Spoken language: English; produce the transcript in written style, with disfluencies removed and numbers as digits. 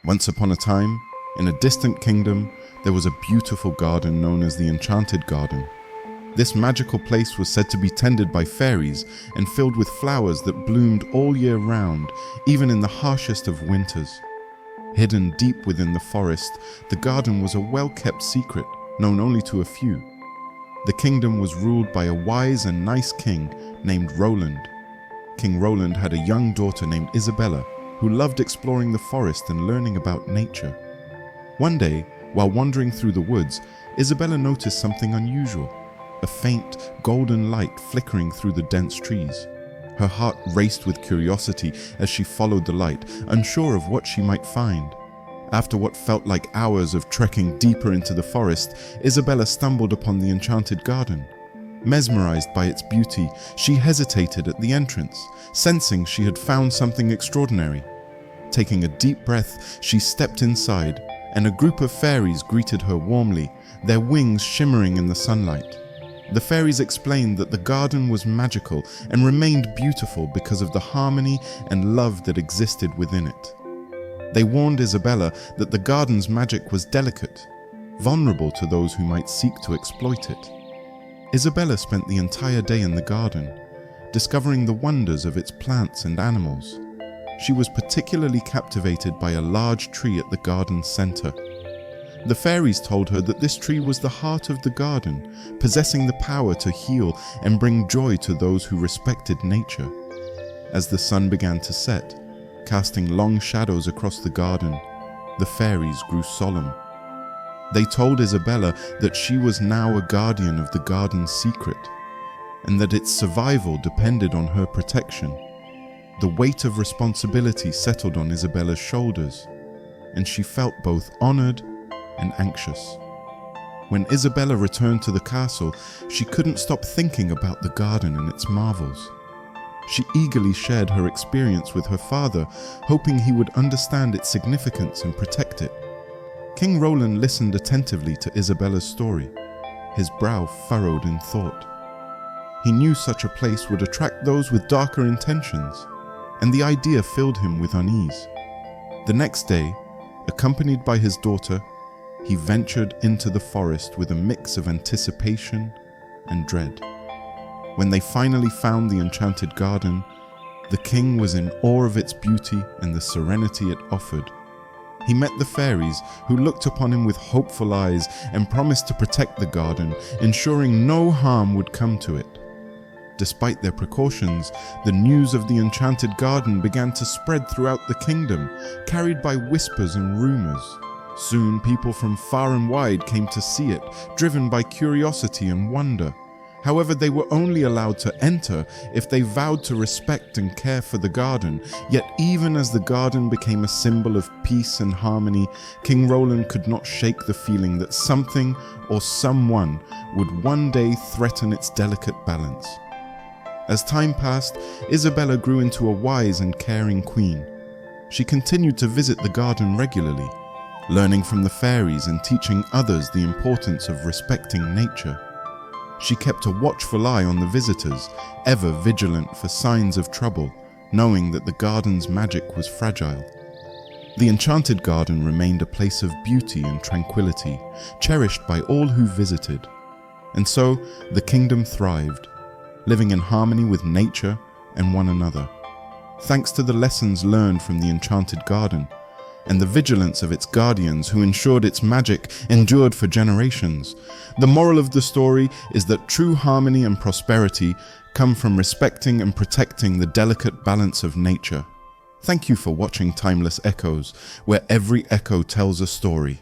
Once upon a time, in a distant kingdom, there was a beautiful garden known as the Enchanted Garden. This magical place was said to be tended by fairies and filled with flowers that bloomed all year round, even in the harshest of winters. Hidden deep within the forest, the garden was a well-kept secret, known only to a few. The kingdom was ruled by a wise and nice king named Roland. King Roland had a young daughter named Isabella, who loved exploring the forest and learning about nature. One day, while wandering through the woods, Isabella noticed something unusual, a faint, golden light flickering through the dense trees. Her heart raced with curiosity as she followed the light, unsure of what she might find. After what felt like hours of trekking deeper into the forest, Isabella stumbled upon the Enchanted Garden. Mesmerized by its beauty, she hesitated at the entrance, sensing she had found something extraordinary. Taking a deep breath, she stepped inside, and a group of fairies greeted her warmly, their wings shimmering in the sunlight. The fairies explained that the garden was magical and remained beautiful because of the harmony and love that existed within it. They warned Isabella that the garden's magic was delicate, vulnerable to those who might seek to exploit it. Isabella spent the entire day in the garden, discovering the wonders of its plants and animals. She was particularly captivated by a large tree at the garden's center. The fairies told her that this tree was the heart of the garden, possessing the power to heal and bring joy to those who respected nature. As the sun began to set, casting long shadows across the garden, the fairies grew solemn. They told Isabella that she was now a guardian of the garden's secret, and that its survival depended on her protection. The weight of responsibility settled on Isabella's shoulders, and she felt both honored and anxious. When Isabella returned to the castle, she couldn't stop thinking about the garden and its marvels. She eagerly shared her experience with her father, hoping he would understand its significance and protect it. King Roland listened attentively to Isabella's story, his brow furrowed in thought. He knew such a place would attract those with darker intentions, and the idea filled him with unease. The next day, accompanied by his daughter, he ventured into the forest with a mix of anticipation and dread. When they finally found the Enchanted Garden, the king was in awe of its beauty and the serenity it offered. He met the fairies, who looked upon him with hopeful eyes and promised to protect the garden, ensuring no harm would come to it. Despite their precautions, the news of the Enchanted Garden began to spread throughout the kingdom, carried by whispers and rumors. Soon, people from far and wide came to see it, driven by curiosity and wonder. However, they were only allowed to enter if they vowed to respect and care for the garden. Yet even as the garden became a symbol of peace and harmony, King Roland could not shake the feeling that something or someone would one day threaten its delicate balance. As time passed, Isabella grew into a wise and caring queen. She continued to visit the garden regularly, learning from the fairies and teaching others the importance of respecting nature. She kept a watchful eye on the visitors, ever vigilant for signs of trouble, knowing that the garden's magic was fragile. The Enchanted Garden remained a place of beauty and tranquility, cherished by all who visited. And so, the kingdom thrived, living in harmony with nature and one another. Thanks to the lessons learned from the Enchanted Garden, and the vigilance of its guardians who ensured its magic endured for generations. The moral of the story is that true harmony and prosperity come from respecting and protecting the delicate balance of nature. Thank you for watching Timeless Echoes, where every echo tells a story.